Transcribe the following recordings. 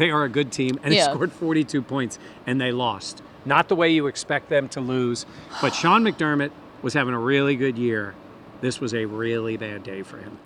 They are a good team, and they scored 42 points, and they lost. Not the way you expect them to lose, but Sean McDermott was having a really good year. This was a really bad day for him.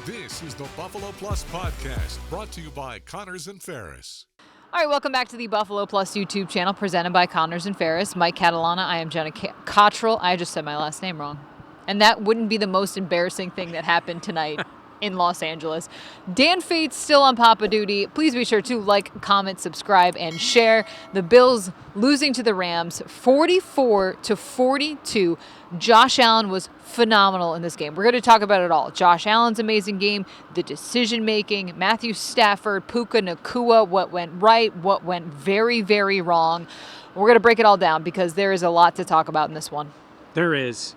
This is the Buffalo Plus Podcast, brought to you by Connors and Ferris. All right, welcome back to the Buffalo Plus YouTube channel, presented by Connors and Ferris. Mike Catalana, I am Jenna Cottrell. I just said my last name wrong. And that wouldn't be the most embarrassing thing that happened tonight in Los Angeles. Dan Fate's still on Papa duty. Please be sure to like, comment, subscribe, and share. The Bills losing to the Rams 44-42. Josh Allen was phenomenal in this game. We're going to talk about it all. Josh Allen's amazing game, the decision-making, Matthew Stafford, Puka Nacua, what went right, what went very, very wrong. We're going to break it all down because there is a lot to talk about in this one. There is.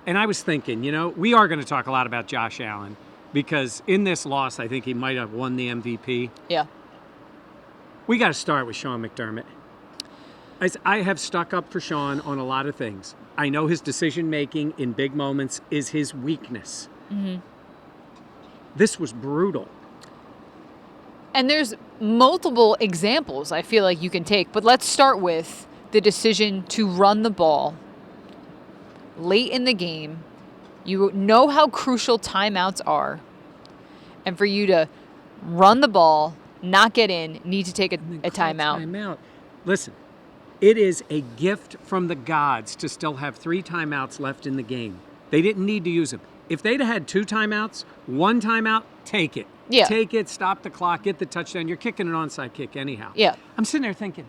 And I was thinking, we are going to talk a lot about Josh Allen because in this loss, I think he might have won the MVP. Yeah. We got to start with Sean McDermott. I have stuck up for Sean on a lot of things. I know his decision-making in big moments is his weakness. Mm-hmm. This was brutal. And there's multiple examples I feel like you can take, but let's start with the decision to run the ball late in the game. You know how crucial timeouts are. And for you to run the ball, not get in, need to take a timeout. Listen, it is a gift from the gods to still have 3 timeouts left in the game. They didn't need to use them. If they'd had 2 timeouts, 1 timeout, take it. Yeah. Take it, stop the clock, get the touchdown. You're kicking an onside kick anyhow. Yeah. I'm sitting there thinking,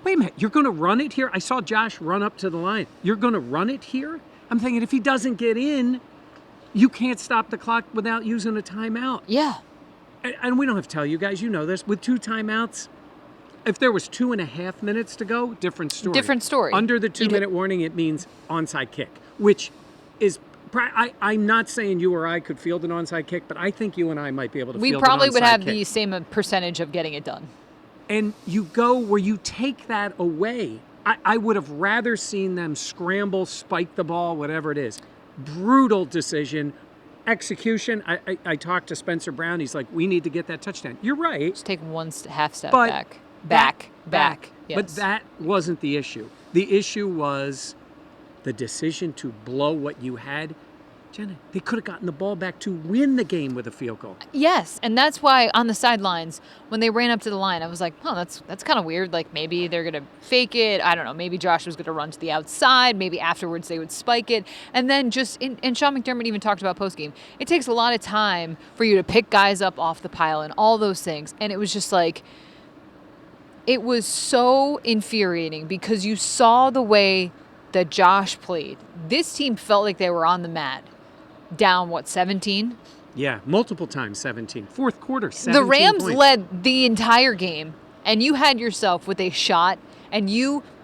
wait a minute, you're going to run it here? I saw Josh run up to the line. You're going to run it here? I'm thinking if he doesn't get in, you can't stop the clock without using a timeout. Yeah. And we don't have to tell you guys, you know this. With 2 timeouts, if there was 2.5 minutes to go, different story. Different story. Under the 2-minute warning, it means onside kick, which is I'm not saying you or I could field an onside kick, but I think you and I might be able to field an onside kick. We probably would have the same percentage of getting it done. And you go where you take that away. I would have rather seen them scramble, spike the ball, whatever it is. Brutal decision. Execution. I talked to Spencer Brown. He's like, we need to get that touchdown. You're right. Just take 1 half step but back. Yes. But that wasn't the issue. The issue was the decision to blow what you had. Jenna, they could have gotten the ball back to win the game with a field goal. Yes, and that's why on the sidelines, when they ran up to the line, I was like, oh, that's kind of weird. Like, maybe they're going to fake it. I don't know. Maybe Josh was going to run to the outside. Maybe afterwards they would spike it. And then and Sean McDermott even talked about postgame, it takes a lot of time for you to pick guys up off the pile and all those things. And it was just like, it was so infuriating because you saw the way that Josh played. This team felt like they were on the mat. Down, 17? Yeah, multiple times 17. Fourth quarter, 17 The Rams points. led the entire game, and you had yourself with a shot, and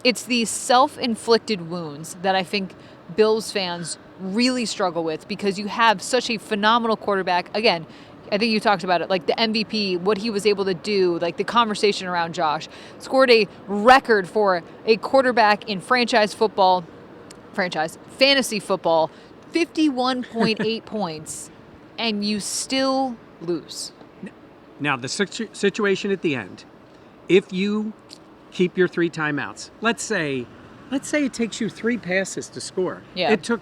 it's these self-inflicted wounds that I think Bills fans really struggle with because you have such a phenomenal quarterback. Again, I think you talked about it, like the MVP, what he was able to do, like the conversation around Josh. Scored a record for a quarterback in fantasy football, 51.8 points, and you still lose. Now, the situation at the end, if you keep your 3 timeouts, let's say it takes you 3 passes to score. Yeah. It took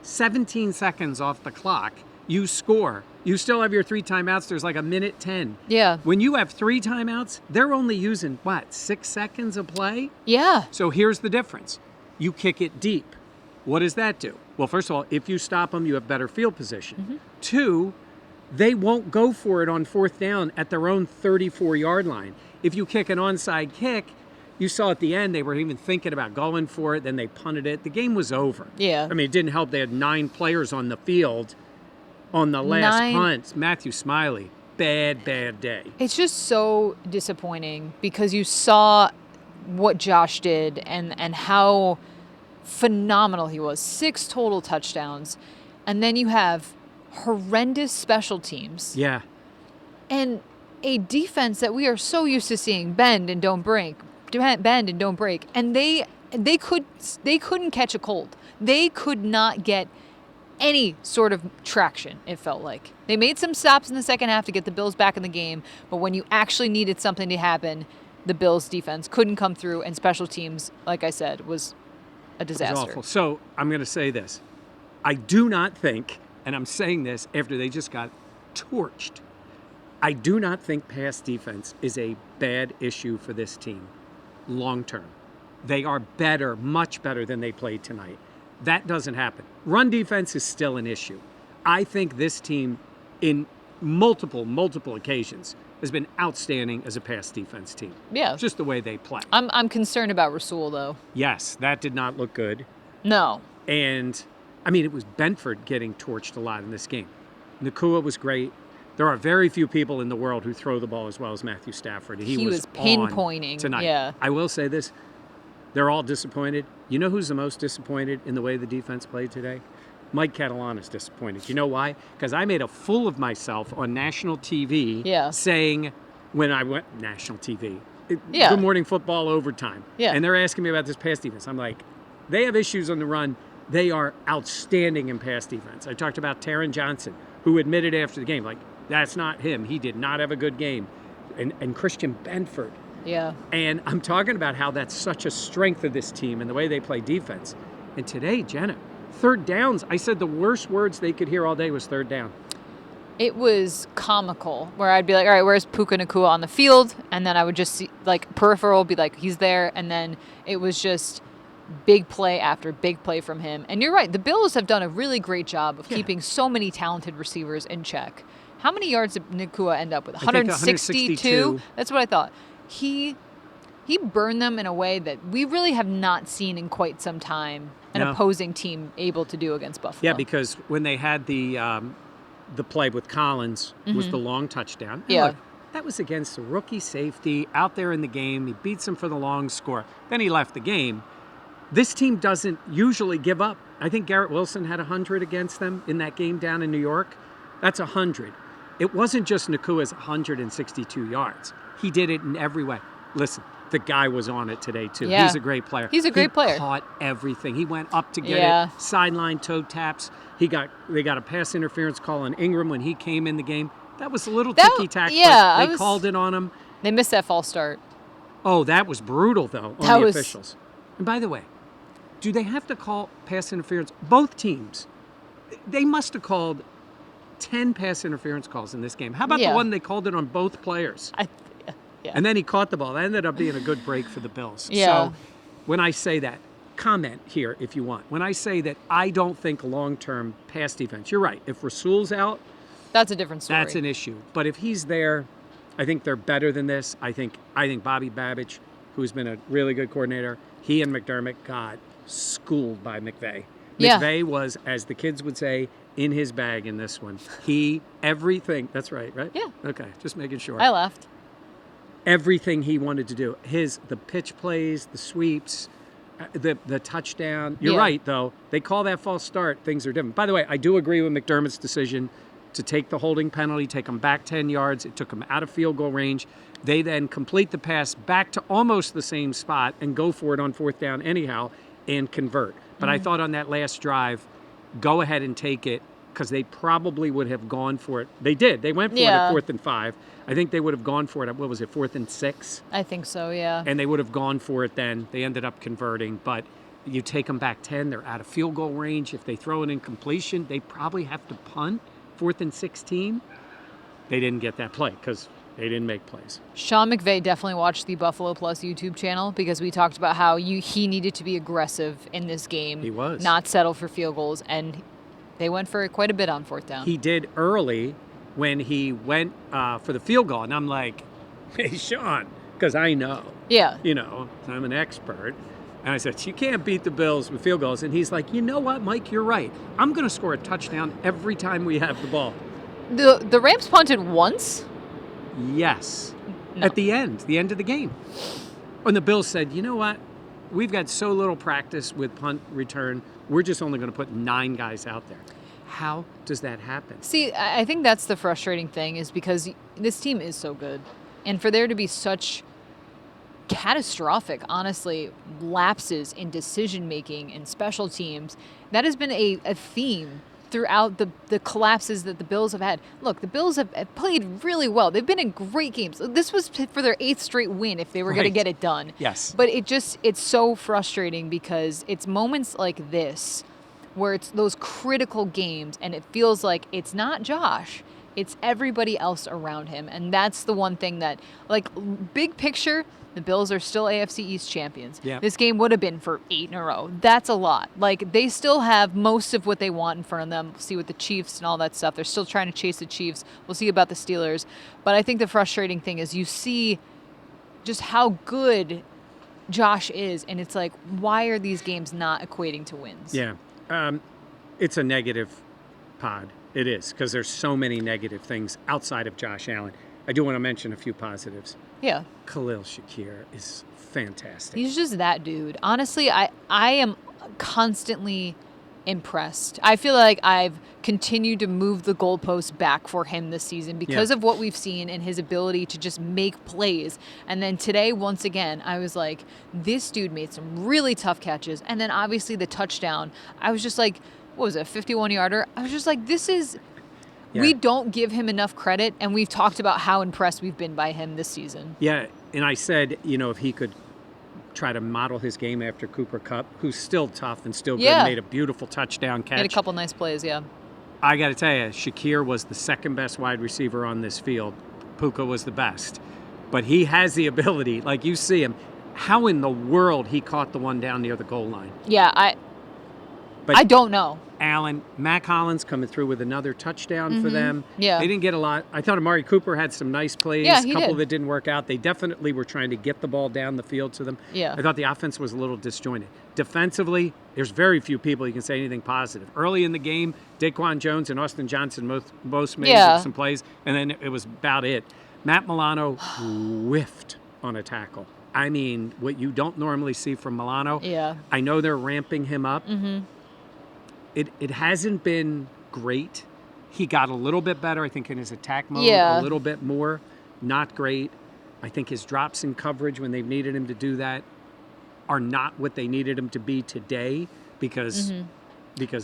17 seconds off the clock. You score. You still have your 3 timeouts. There's like 1:10. Yeah. When you have 3 timeouts, they're only using, 6 seconds of play? Yeah. So here's the difference. You kick it deep. What does that do? Well, first of all, if you stop them, you have better field position. Mm-hmm. 2, they won't go for it on 4th down at their own 34-yard line. If you kick an onside kick, you saw at the end they were even thinking about going for it, then they punted it. The game was over. Yeah. I mean, it didn't help. They had 9 players on the field on the last punt. Matthew Smiley, bad day. It's just so disappointing because you saw what Josh did and how phenomenal he was. 6 total touchdowns. And then you have horrendous special teams. Yeah. And a defense that we are so used to seeing bend and don't break. And they they couldn't catch a cold. They could not get any sort of traction, it felt like. They made some stops in the second half to get the Bills back in the game, but when you actually needed something to happen, the Bills defense couldn't come through, and special teams, like I said, was a disaster. It was awful. So I'm going to say this. I do not think, and I'm saying this after they just got torched, I do not think pass defense is a bad issue for this team long term. They are better, much better than they played tonight. That doesn't happen. Run defense is still an issue. I think this team, in multiple occasions, has been outstanding as a pass defense team. Yeah. Just the way they play. I'm concerned about Rasul, though. Yes, that did not look good. No. And, I mean, it was Benford getting torched a lot in this game. Nakua was great. There are very few people in the world who throw the ball as well as Matthew Stafford. He was pinpointing tonight. Yeah. I will say this. They're all disappointed. You know who's the most disappointed in the way the defense played today? Mike Catalana is disappointed. You know why? Because I made a fool of myself on national TV saying when I went national TV, Good Morning Football overtime. Yeah. And they're asking me about this pass defense. I'm like, they have issues on the run. They are outstanding in pass defense. I talked about Taron Johnson, who admitted after the game, like, that's not him. He did not have a good game. And Christian Benford. Yeah. And I'm talking about how that's such a strength of this team and the way they play defense. And today, Jenna, third downs, I said the worst words they could hear all day was third down. It was comical, where I'd be like, all right, where's Puka Nacua on the field? And then I would just see, like, peripheral be like, he's there. And then it was just big play after big play from him. And you're right, the Bills have done a really great job of keeping so many talented receivers in check. How many yards did Nacua end up with? 162? That's what I thought. He burned them in a way that we really have not seen in quite some time an opposing team able to do against Buffalo. Yeah, because when they had the play with Collins was the long touchdown. Yeah. Look, that was against a rookie safety out there in the game. He beats him for the long score. Then he left the game. This team doesn't usually give up. I think Garrett Wilson had 100 against them in that game down in New York. That's 100. It wasn't just Nakua's 162 yards. He did it in every way. Listen, the guy was on it today, too. Yeah. He's a great player. He's a great player. He caught everything. He went up to get it, sideline toe taps. They got a pass interference call on Ingram when he came in the game. That was a little ticky-tack, but they called it on him. They missed that false start. Oh, that was brutal, though, on the officials. And by the way, do they have to call pass interference? Both teams, they must have called 10 pass interference calls in this game. How about the one they called it on both players? Yeah. And then he caught the ball. That ended up being a good break for the Bills. Yeah. So when I say that, comment here if you want. When I say that I don't think long-term pass defense, you're right. If Rasul's out, that's a different story. That's an issue. But if he's there, I think they're better than this. I think Bobby Babich, who's been a really good coordinator, he and McDermott got schooled by McVay. Yeah. McVay was, as the kids would say, in his bag in this one. Everything. That's right? Yeah. Okay, just making sure. I laughed. Everything he wanted to do. The pitch plays, the sweeps, the touchdown. You're right, though. They call that false start. Things are different. By the way, I do agree with McDermott's decision to take the holding penalty, take them back 10 yards. It took them out of field goal range. They then complete the pass back to almost the same spot and go for it on fourth down anyhow and convert. But I thought on that last drive, go ahead and take it because they probably would have gone for it. They did. They went for it at 4th and 5. I think they would have gone for it at, 4th and 6? I think so, yeah. And they would have gone for it then. They ended up converting. But you take them back 10, they're out of field goal range. If they throw an incompletion, they probably have to punt 4th and 16. They didn't get that play because they didn't make plays. Sean McVay definitely watched the Buffalo Plus YouTube channel because we talked about how he needed to be aggressive in this game. He was. Not settle for field goals, and they went for quite a bit on fourth down. He did early when he went for the field goal, and I'm like, hey, Sean, because I know. Yeah. I'm an expert. And I said, you can't beat the Bills with field goals. And he's like, you know what, Mike, you're right. I'm going to score a touchdown every time we have the ball. The Rams punted once? Yes. No. At the end of the game. And the Bills said, you know what? We've got so little practice with punt return. We're just only going to put 9 guys out there. How does that happen? See, I think that's the frustrating thing is because this team is so good. And for there to be such catastrophic, honestly, lapses in decision-making and special teams. That has been a theme throughout the collapses that the Bills have had. Look, the Bills have played really well. They've been in great games. This was for their 8th straight win if they were going to Right. get it done. Yes. But it's so frustrating because it's moments like this where it's those critical games and it feels like it's not Josh. It's everybody else around him. And that's the one thing that, like, big picture, the Bills are still AFC East champions. Yeah. This game would have been for 8 in a row. That's a lot. Like, they still have most of what they want in front of them. We'll see with the Chiefs and all that stuff. They're still trying to chase the Chiefs. We'll see about the Steelers. But I think the frustrating thing is you see just how good Josh is. And it's like, why are these games not equating to wins? Yeah. It's a negative pod. It is, because there's so many negative things outside of Josh Allen. I do want to mention a few positives. Yeah. Khalil Shakir is fantastic. He's just that dude. Honestly, I am constantly impressed. I feel like I've continued to move the goalposts back for him this season because of what we've seen and his ability to just make plays. And then today, once again, I was like, this dude made some really tough catches. And then obviously the touchdown, I was just like, what was it, a 51-yarder? I was just like, this is... Yeah. We don't give him enough credit, and we've talked about how impressed we've been by him this season. Yeah, and I said, if he could try to model his game after Cooper Kupp, who's still tough and still good, made a beautiful touchdown catch. Made a couple nice plays, yeah. I got to tell you, Shakir was the second best wide receiver on this field. Puka was the best. But he has the ability, like you see him, how in the world he caught the one down near the goal line. Yeah, I don't know. Allen, Mac Hollins coming through with another touchdown for them. Yeah. They didn't get a lot. I thought Amari Cooper had some nice plays. Yeah, a he couple did. that didn't work out. They definitely were trying to get the ball down the field to them. Yeah. I thought the offense was a little disjointed. Defensively, there's very few people you can say anything positive. Early in the game, Daquan Jones and Austin Johnson both made some plays, and then it was about it. Matt Milano whiffed on a tackle. I mean, what you don't normally see from Milano. Yeah. I know they're ramping him up. Mm-hmm. It hasn't been great. He got a little bit better, I think, in his attack mode, a little bit more. Not great. I think his drops in coverage when they've needed him to do that are not what they needed him to be today because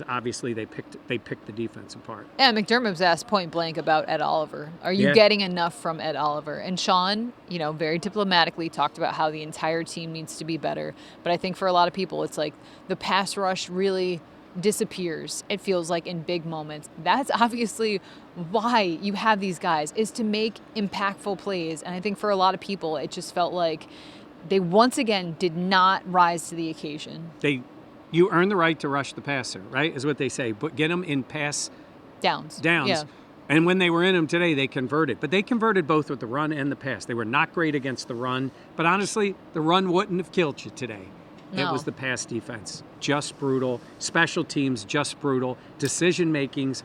obviously they picked the defense apart. Yeah, McDermott was asked point blank about Ed Oliver. Are you getting enough from Ed Oliver? And Sean, very diplomatically talked about how the entire team needs to be better. But I think for a lot of people, it's like the pass rush really disappears, it feels like, in big moments. That's obviously why you have these guys, is to make impactful plays. And I think for a lot of people, it just felt like they once again did not rise to the occasion. You earn the right to rush the passer, right, is what they say. But get them in pass downs. Yeah. And when they were in them today, they converted. But they converted both with the run and the pass. They were not great against the run. But honestly, the run wouldn't have killed you today. No. It was the pass defense. Just brutal. Special teams, just brutal. Decision making,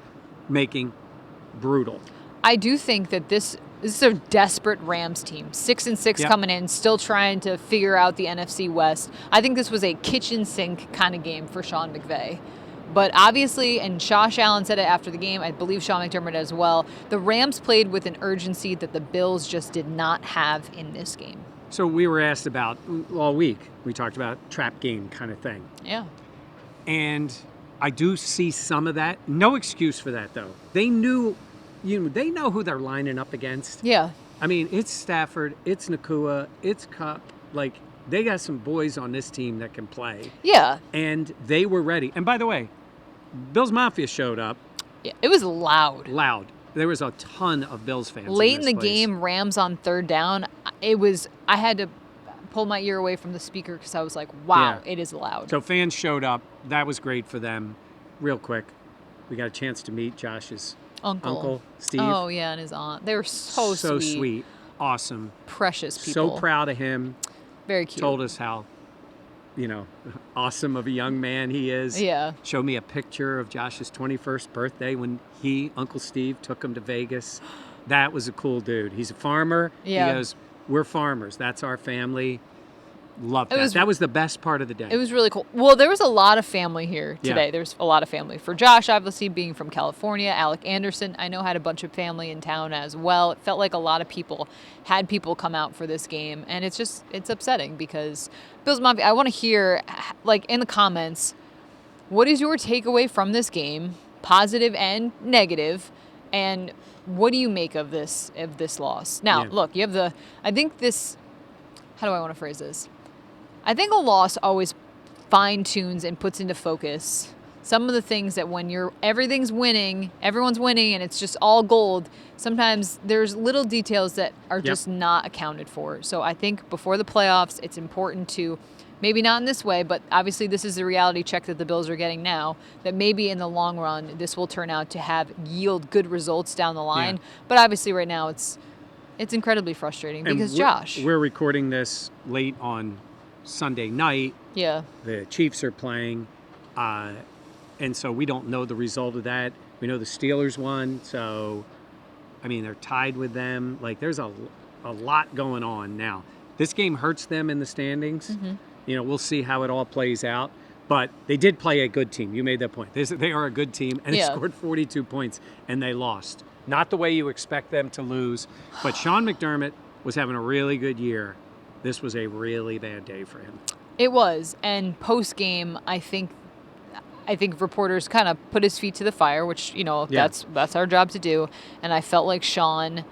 brutal. I do think that this is a desperate Rams team. 6-6 coming in, still trying to figure out the NFC West. I think this was a kitchen sink kind of game for Sean McVay. But obviously, and Josh Allen said it after the game, I believe Sean McDermott as well, the Rams played with an urgency that the Bills just did not have in this game. So we were asked about all week. We talked about trap game kind of thing. Yeah. And I do see some of that. No excuse for that, though. They knew, they know who they're lining up against. Yeah. I mean, it's Stafford, it's Nakua, it's Kupp. Like, they got some boys on this team that can play. Yeah. And they were ready. And by the way, Bills Mafia showed up. Yeah, it was loud. Loud. There was a ton of Bills fans. Late in the game, Rams on third down, I had to pull my ear away from the speaker because I was like, wow, it is loud. So fans showed up. That was great for them. Real quick, we got a chance to meet Josh's uncle Steve. Oh, yeah, and his aunt. They were so sweet. Awesome. Precious people. So proud of him. Very cute. Told us how, awesome of a young man he is. Yeah. Showed me a picture of Josh's 21st birthday when Uncle Steve, took him to Vegas. That was a cool dude. He's a farmer. Yeah. He goes, we're farmers. That's our family. Loved that. That was the best part of the day. It was really cool. Well, there was a lot of family here today. Yeah. There's a lot of family. For Josh, obviously, being from California, Alec Anderson, I know, had a bunch of family in town as well. It felt like a lot of people had people come out for this game. And it's upsetting because Bills Mafia, I want to hear, like, in the comments, what is your takeaway from this game, positive and negative, and what do you make of this loss? Now, look, you have I think this, how do I want to phrase this? I think a loss always fine-tunes and puts into focus some of the things that when everything's winning, everyone's winning, and it's just all gold, sometimes there's little details that are just not accounted for. So I think before the playoffs, it's important to, maybe not in this way, but obviously this is the reality check that the Bills are getting now, that maybe in the long run, this will turn out to yield good results down the line. Yeah. But obviously right now, it's incredibly frustrating because Josh. We're recording this late on Sunday night. Yeah. The Chiefs are playing, and so we don't know the result of that. We know the Steelers won, so I mean they're tied with them. Like there's a lot going on now. This game hurts them in the standings. Mm-hmm. You know, we'll see how it all plays out. But they did play a good team. You made that point. They are a good team, and they scored 42 points, and they lost. Not the way you expect them to lose, but Sean McDermott was having a really good year. This was a really bad day for him. It was, and post-game, I think reporters kind of put his feet to the fire, which, you know, that's our job to do. And I felt like Sean,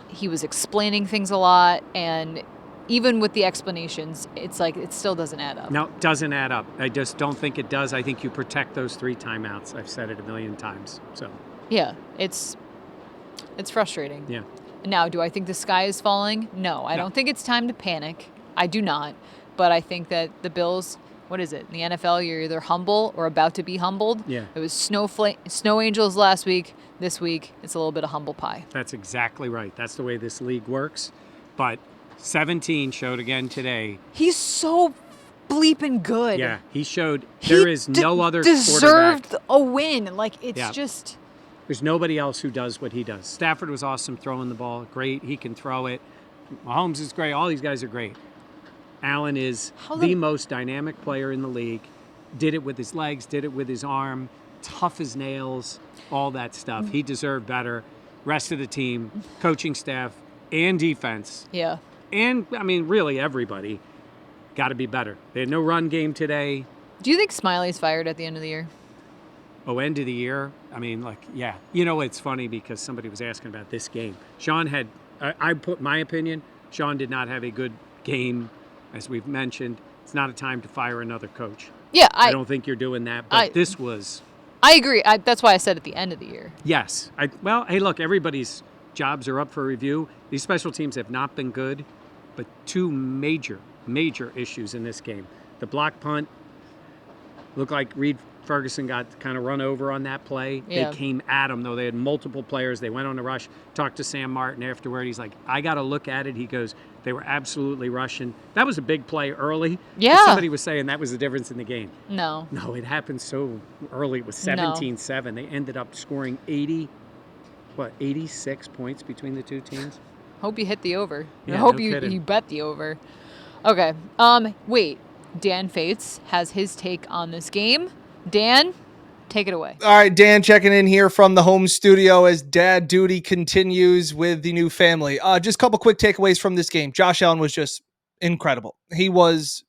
he was explaining things a lot, and even with the explanations, it's like it still doesn't add up. No, it doesn't add up. I just don't think it does. I think you protect those 3 timeouts. I've said it a million times. So yeah, it's frustrating. Yeah. Now, do I think the sky is falling? No, I don't think it's time to panic. I do not. But I think that the Bills, what is it? In the NFL, you're either humble or about to be humbled. Yeah. It was snow angels last week. This week, it's a little bit of humble pie. That's exactly right. That's the way this league works. But 17 showed again today. He's so bleeping good. Yeah, he showed there is no other deserved quarterback. A win. Like, it's just... There's nobody else who does what he does. Stafford was awesome throwing the ball. Great. He can throw it. Mahomes is great. All these guys are great. Allen is the most dynamic player in the league. Did it with his legs, did it with his arm, tough as nails, all that stuff. He deserved better. Rest of the team, coaching staff, and defense. Yeah. And, I mean, really everybody got to be better. They had no run game today. Do you think Smiley's fired at the end of the year? Oh, end of the year? I mean, like, yeah. You know, it's funny because somebody was asking about this game. Sean had, I put my opinion, Sean did not have a good game. As we've mentioned, it's not a time to fire another coach. Yeah, I don't think you're doing that, but this was... I agree. That's why I said at the end of the year. Yes. Well, hey, look, everybody's jobs are up for review. These special teams have not been good, but 2 major issues in this game. The block punt looked like Reed Ferguson got kind of run over on that play. Yeah. They came at him, though. They had multiple players. They went on the rush, talked to Sam Martin afterward. He's like, I got to look at it. He goes, they were absolutely rushing. That was a big play early. Yeah. But somebody was saying that was the difference in the game. No, it happened so early. It was 17-7. They ended up scoring 86 points between the 2 teams? Hope you hit the over. Yeah, I hope no you bet the over. Okay. Wait. Dan Fates has his take on this game. Dan, take it away. All right, Dan checking in here from the home studio as dad duty continues with the new family. Just a couple quick takeaways from this game. Josh Allen was just incredible. He was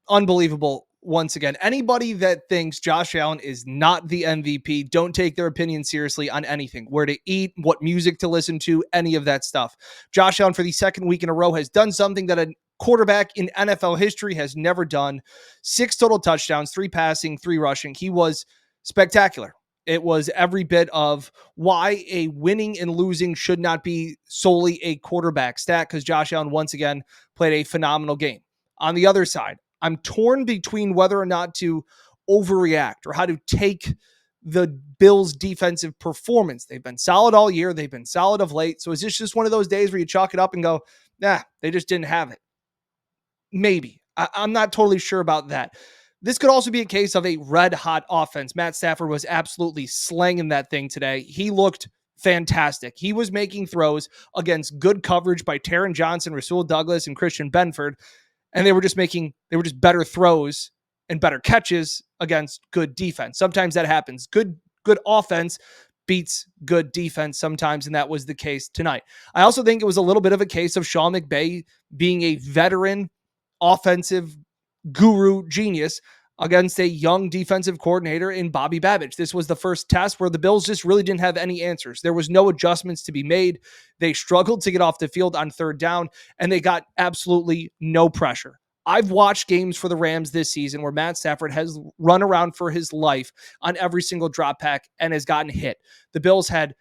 unbelievable once again. Anybody that thinks Josh Allen is not the MVP, don't take their opinion seriously on anything. Where to eat, what music to listen to, any of that stuff. Josh Allen, for the second week in a row, has done something that a quarterback in NFL history has never done. 6 total touchdowns, 3 passing, 3 rushing. He was spectacular. It was every bit of why a winning and losing should not be solely a quarterback stat, because Josh Allen once again played a phenomenal game. On the other side, I'm torn between whether or not to overreact or how to take the Bills' defensive performance. They've been solid all year. They've been solid of late. So is this just one of those days where you chalk it up and go, nah, they just didn't have it? Maybe. I'm not totally sure about that. This could also be a case of a red-hot offense. Matt Stafford was absolutely slanging that thing today. He looked fantastic. He was making throws against good coverage by Taron Johnson, Rasul Douglas, and Christian Benford, and they were just better throws and better catches against good defense. Sometimes that happens. Good offense beats good defense sometimes, and that was the case tonight. I also think it was a little bit of a case of Sean McVay being a veteran offensive guru genius against a young defensive coordinator in Bobby Babich. This was the first test where the Bills just really didn't have any answers. There was no adjustments to be made. They struggled to get off the field on third down, and they got absolutely no pressure. I've watched games for the Rams this season where Matt Stafford has run around for his life on every single drop pack and has gotten hit. The Bills had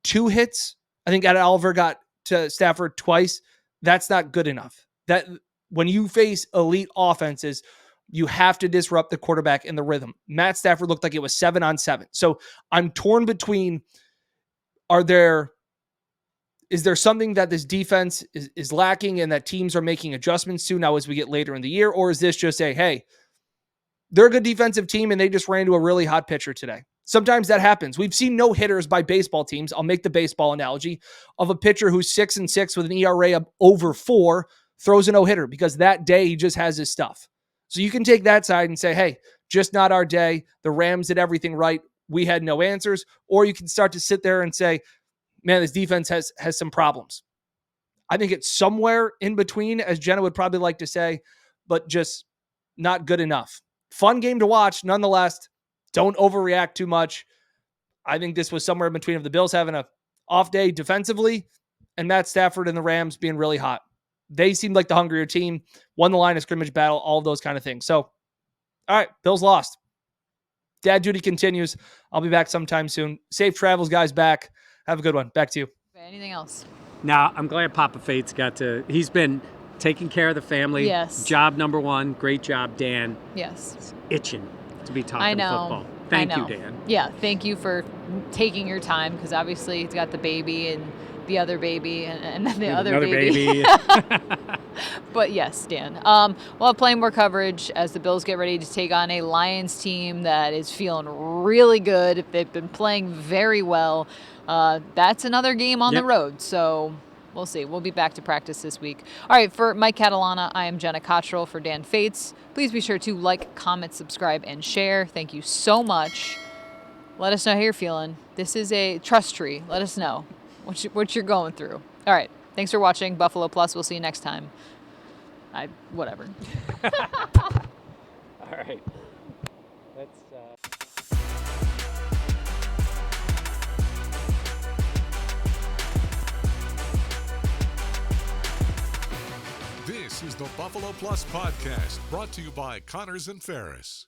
2 hits. I think Ed Oliver got to Stafford twice. That's not good enough. That when you face elite offenses, you have to disrupt the quarterback in the rhythm. Matt Stafford looked like it was 7-on-7. So I'm torn between, is there something that this defense is lacking and that teams are making adjustments to now as we get later in the year? Or is this just hey, they're a good defensive team and they just ran into a really hot pitcher today? Sometimes that happens. We've seen no hitters by baseball teams. I'll make the baseball analogy of a pitcher who's 6-6 with an ERA of over 4 throws a no-hitter because that day he just has his stuff. So you can take that side and say, hey, just not our day. The Rams did everything right. We had no answers. Or you can start to sit there and say, man, this defense has some problems. I think it's somewhere in between, as Jenna would probably like to say, but just not good enough. Fun game to watch. Nonetheless, don't overreact too much. I think this was somewhere in between of the Bills having an off day defensively and Matt Stafford and the Rams being really hot. They seemed like the hungrier team, won the line of scrimmage battle, all of those kind of things. So, all right, Bills lost. Dad duty continues. I'll be back sometime soon. Safe travels, guys, back. Have a good one. Back to you. Okay, anything else? Now, I'm glad Papa Fate's he's been taking care of the family. Yes. Job number 1. Great job, Dan. Yes. It's itching to be talking I know. football. Thank I know. you, Dan. Yeah, thank you for taking your time because obviously he's got the baby and the other baby and then the other baby. But yes, Dan. We'll have plenty more coverage as the Bills get ready to take on a Lions team that is feeling really good. They've been playing very well. That's another game on the road. So we'll see. We'll be back to practice this week. All right, for Mike Catalana, I am Jenna Cottrell. For Dan Fates, please be sure to like, comment, subscribe, and share. Thank you so much. Let us know how you're feeling. This is a trust tree. Let us know what you're going through. All right. Thanks for watching Buffalo Plus. We'll see you next time. Whatever. All right. This is the Buffalo Plus Podcast, brought to you by Connors and Ferris.